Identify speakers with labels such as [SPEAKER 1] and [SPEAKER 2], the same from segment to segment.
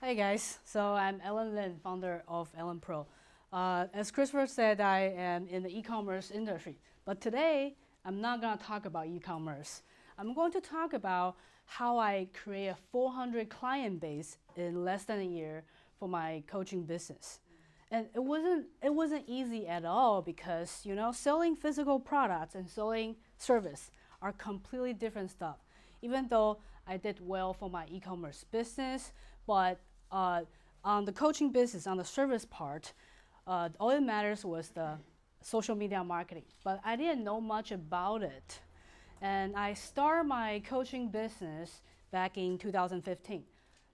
[SPEAKER 1] Hey guys, so I'm Ellen Lin, founder of Ellen Pro. As Christopher said, I am in the e-commerce industry, but today I'm not going to talk about e-commerce. I'm going to talk about how I create a 400 client base in less than a year for my coaching business. And it wasn't easy at all because selling physical products and selling service are completely different stuff. Even though I did well for my e-commerce business, but on the coaching business, on the service part, all that matters was the social media marketing. But I didn't know much about it. And I started my coaching business back in 2015.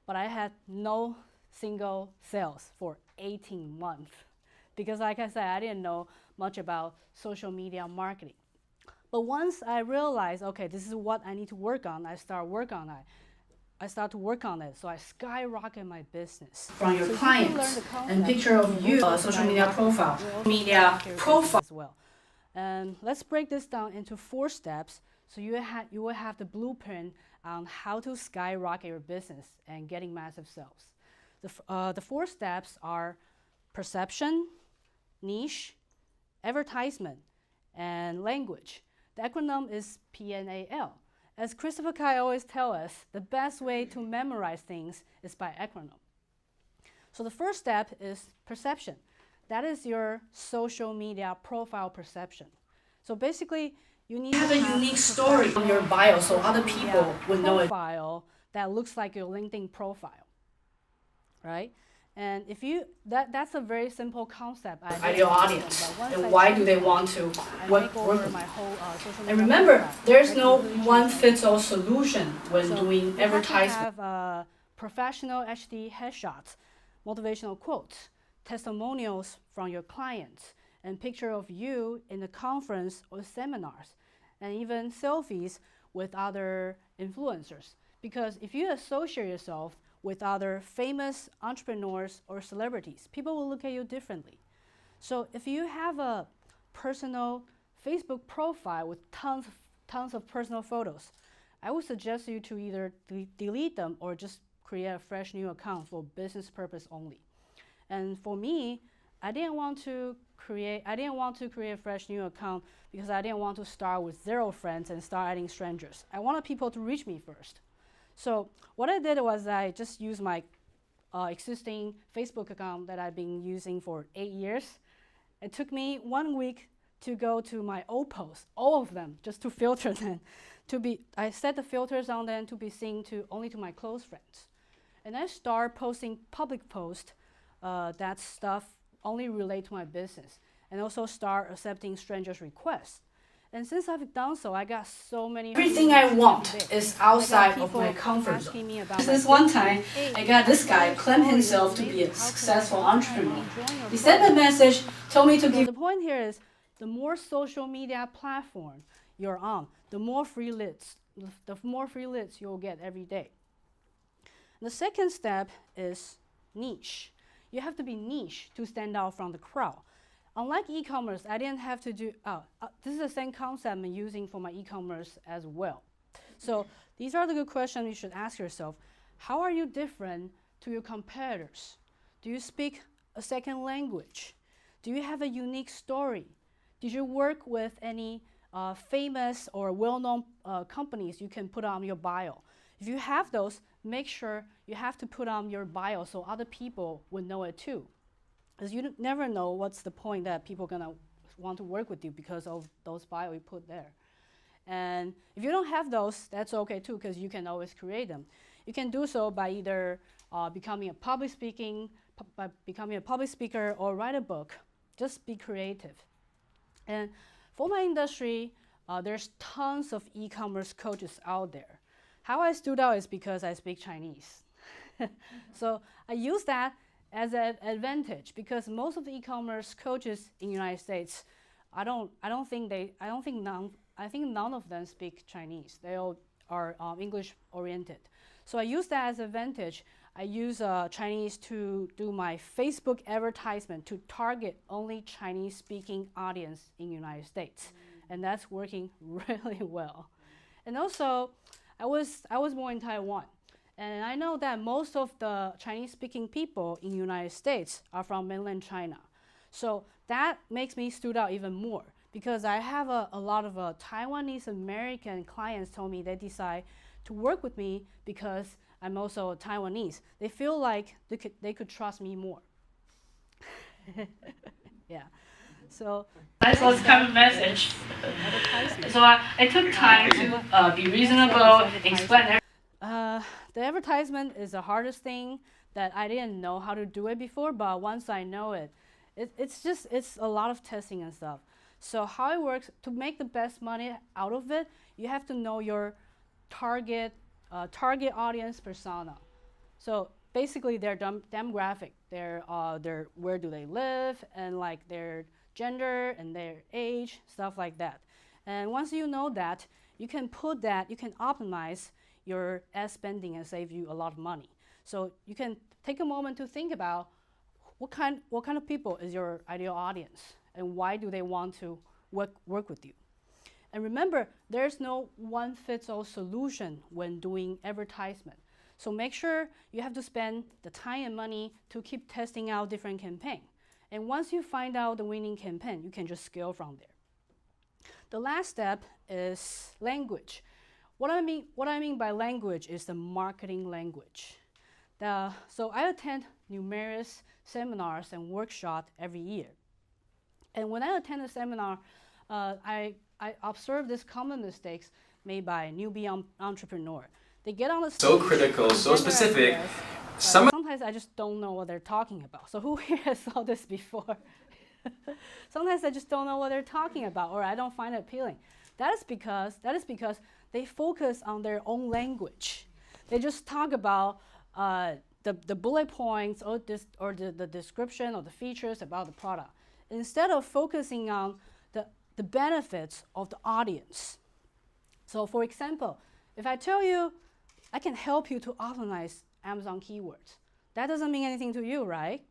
[SPEAKER 1] But I had no single sales for 18 months. Because like I said, I didn't know much about social media marketing. But once I realized, okay, this is what I need to work on, I start to work on it, so I skyrocket my business.
[SPEAKER 2] From your clients and picture of you, social media profile,
[SPEAKER 1] as well. And let's break this down into 4 steps, so you will have the blueprint on how to skyrocket your business and getting massive sales. The 4 steps are perception, niche, advertisement, and language. The acronym is PNAL. As Christopher Kai always tells us, the best way to memorize things is by acronym. So the first step is perception. That is your social media profile perception. So basically, you need to have
[SPEAKER 2] a unique story on your bio so other people would know it.
[SPEAKER 1] Profile that looks like your LinkedIn profile, right? And if that's a very simple concept.
[SPEAKER 2] Ideal audience, and why do they want to work with
[SPEAKER 1] my whole social media.
[SPEAKER 2] And remember, there's no one-fits-all solution when doing advertisement.
[SPEAKER 1] You have to have professional HD headshots, motivational quotes, testimonials from your clients, and picture of you in a conference or seminars, and even selfies with other influencers. Because if you associate yourself with other famous entrepreneurs or celebrities, people will look at you differently. So if you have a personal Facebook profile with tons of personal photos, I would suggest you to either delete them or just create a fresh new account for business purpose only. And for me, I didn't want to create a fresh new account because I didn't want to start with 0 friends and start adding strangers. I wanted people to reach me first. So what I did was I just used my existing Facebook account that I've been using for 8 years. It took me 1 week to go to my old posts, all of them, just to filter them. I set the filters on them to be seen only to my close friends. And I start posting public posts that stuff only relate to my business, and also start accepting strangers' requests. And since I've done so, I got so many.
[SPEAKER 2] Everything I want is outside of my comfort zone. This one time, I got this guy claim himself to be a successful entrepreneur. He sent a message, told me to give.
[SPEAKER 1] The point here is, the more social media platform you're on, the more free leads you'll get every day. The second step is niche. You have to be niche to stand out from the crowd. Unlike e-commerce, I didn't have to do, this is the same concept I'm using for my e-commerce as well. So these are the good questions you should ask yourself. How are you different to your competitors? Do you speak a second language? Do you have a unique story? Did you work with any famous or well-known companies you can put on your bio? If you have those, make sure you have to put on your bio so other people would know it too. Because you never know what's the point that people are going to want to work with you because of those bio you put there. And if you don't have those, that's okay too, because you can always create them. You can do so by either becoming a public speaker or write a book. Just be creative. And for my industry, there's tons of e-commerce coaches out there. How I stood out is because I speak Chinese. So I use that as an advantage, because most of the e-commerce coaches in the United States, I think none of them speak Chinese. They all are English oriented. So I use that as an advantage. I use Chinese to do my Facebook advertisement to target only Chinese speaking audience in the United States. And that's working really well. And also, I was born in Taiwan. And I know that most of the Chinese-speaking people in the United States are from mainland China. So that makes me stood out even more because I have a lot of Taiwanese American clients told me they decide to work with me because I'm also Taiwanese. They feel like they could trust me more. Yeah. So
[SPEAKER 2] that's what's kind of message. So I took time to be reasonable, explain.
[SPEAKER 1] The advertisement is the hardest thing that I didn't know how to do it before, but once I know it, it's a lot of testing and stuff. So how it works, to make the best money out of it, you have to know your target audience persona. So basically their demographic, their where do they live, and like their gender and their age, stuff like that. And once you know that, you can optimize your ad spending and save you a lot of money. So you can take a moment to think about what kind of people is your ideal audience and why do they want to work with you. And remember, there's no one-fits-all solution when doing advertisement. So make sure you have to spend the time and money to keep testing out different campaigns. And once you find out the winning campaign, you can just scale from there. The last step is language. What I mean by language is the marketing language. So I attend numerous seminars and workshops every year. And when I attend a seminar, I observe these common mistakes made by newbie entrepreneur. They get on the stage.
[SPEAKER 3] So critical, so specific.
[SPEAKER 1] Sometimes I just don't know what they're talking about. So who here has saw this before? Sometimes I just don't know what they're talking about, or I don't find it appealing. That is because they focus on their own language. They just talk about the bullet points or the description or the features about the product, instead of focusing on the benefits of the audience. So for example, if I tell you I can help you to optimize Amazon keywords, that doesn't mean anything to you, right?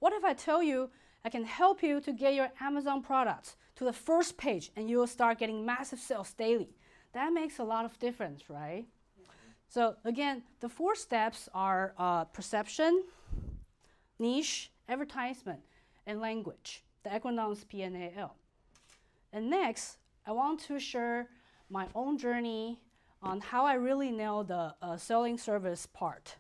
[SPEAKER 1] What if I tell you I can help you to get your Amazon products to the first page and you will start getting massive sales daily? That makes a lot of difference, right? So again, the 4 steps are perception, niche, advertisement, and language, the acronyms PNAL. And next, I want to share my own journey on how I really nailed the selling service part.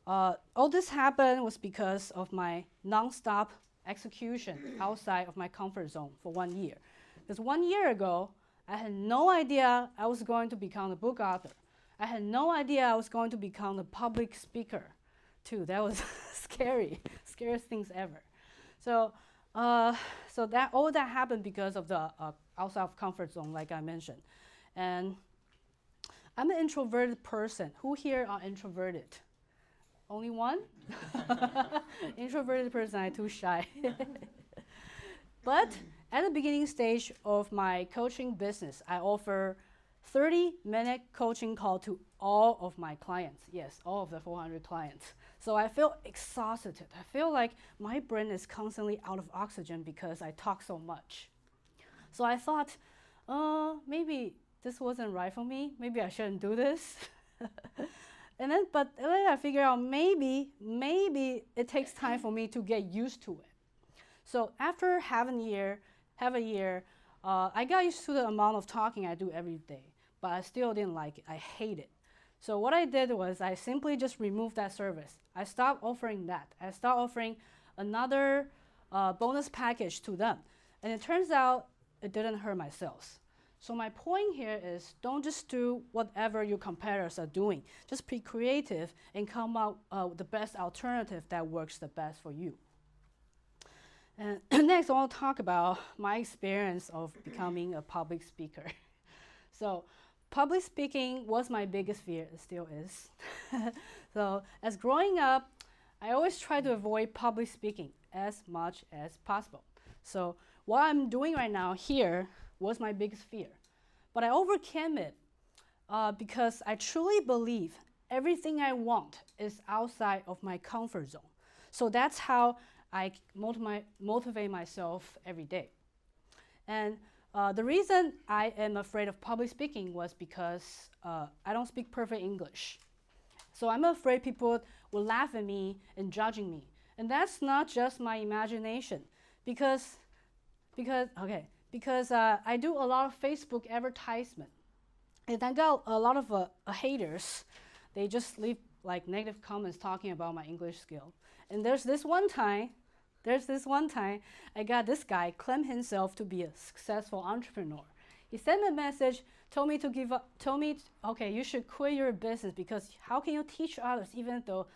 [SPEAKER 1] All this happened was because of my non-stop execution outside of my comfort zone for 1 year. Because 1 year ago, I had no idea I was going to become a book author. I had no idea I was going to become a public speaker, too. That was scary, scariest things ever. So, all that happened because of the outside of comfort zone, like I mentioned. And I'm an introverted person. Who here are introverted? Only one? Introverted person, I'm too shy. But at the beginning stage of my coaching business, I offer 30-minute coaching call to all of my clients. Yes, all of the 400 clients. So I feel exhausted. I feel like my brain is constantly out of oxygen because I talk so much. So I thought, maybe this wasn't right for me. Maybe I shouldn't do this. But then I figured out maybe it takes time for me to get used to it. So after half a year, I got used to the amount of talking I do every day, but I still didn't like it. I hate it. So what I did was I simply just removed that service. I stopped offering that. I stopped offering another bonus package to them. And it turns out it didn't hurt my sales. So my point here is don't just do whatever your competitors are doing. Just be creative and come up with the best alternative that works the best for you. And next, I want to talk about my experience of becoming a public speaker. So public speaking was my biggest fear. It still is. So as growing up, I always try to avoid public speaking as much as possible. So what I'm doing right now here was my biggest fear. But I overcame it because I truly believe everything I want is outside of my comfort zone. So that's how I motivate myself every day. And the reason I am afraid of public speaking was because I don't speak perfect English. So I'm afraid people will laugh at me and judging me. And that's not just my imagination, because I do a lot of Facebook advertisement, and I got a lot of haters. They just leave like negative comments talking about my English skill. And there's this one time I got this guy claim himself to be a successful entrepreneur. He sent a message, told me, okay, you should quit your business because how can you teach others even though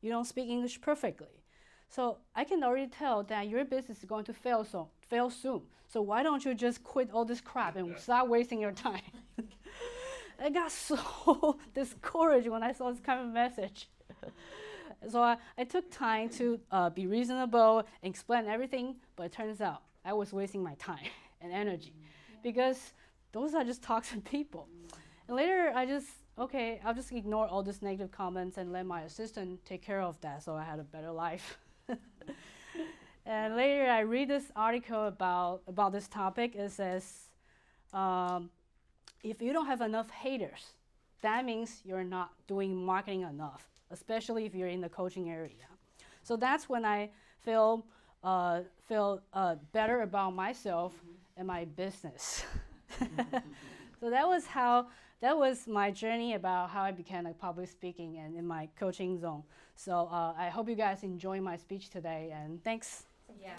[SPEAKER 1] you don't speak English perfectly? So I can already tell that your business is going to fail soon. So why don't you just quit all this crap and stop wasting your time? I got so discouraged when I saw this kind of message. So I took time to be reasonable and explain everything, but it turns out I was wasting my time and energy because those are just toxic people. And later I'll just ignore all these negative comments and let my assistant take care of that so I had a better life. And later I read this article about this topic. It says, if you don't have enough haters, that means you're not doing marketing enough, especially if you're in the coaching area. So that's when I feel better about myself and my business. So that was my journey about how I became a public speaking and in my coaching zone. So I hope you guys enjoy my speech today, and thanks.
[SPEAKER 2] Yeah.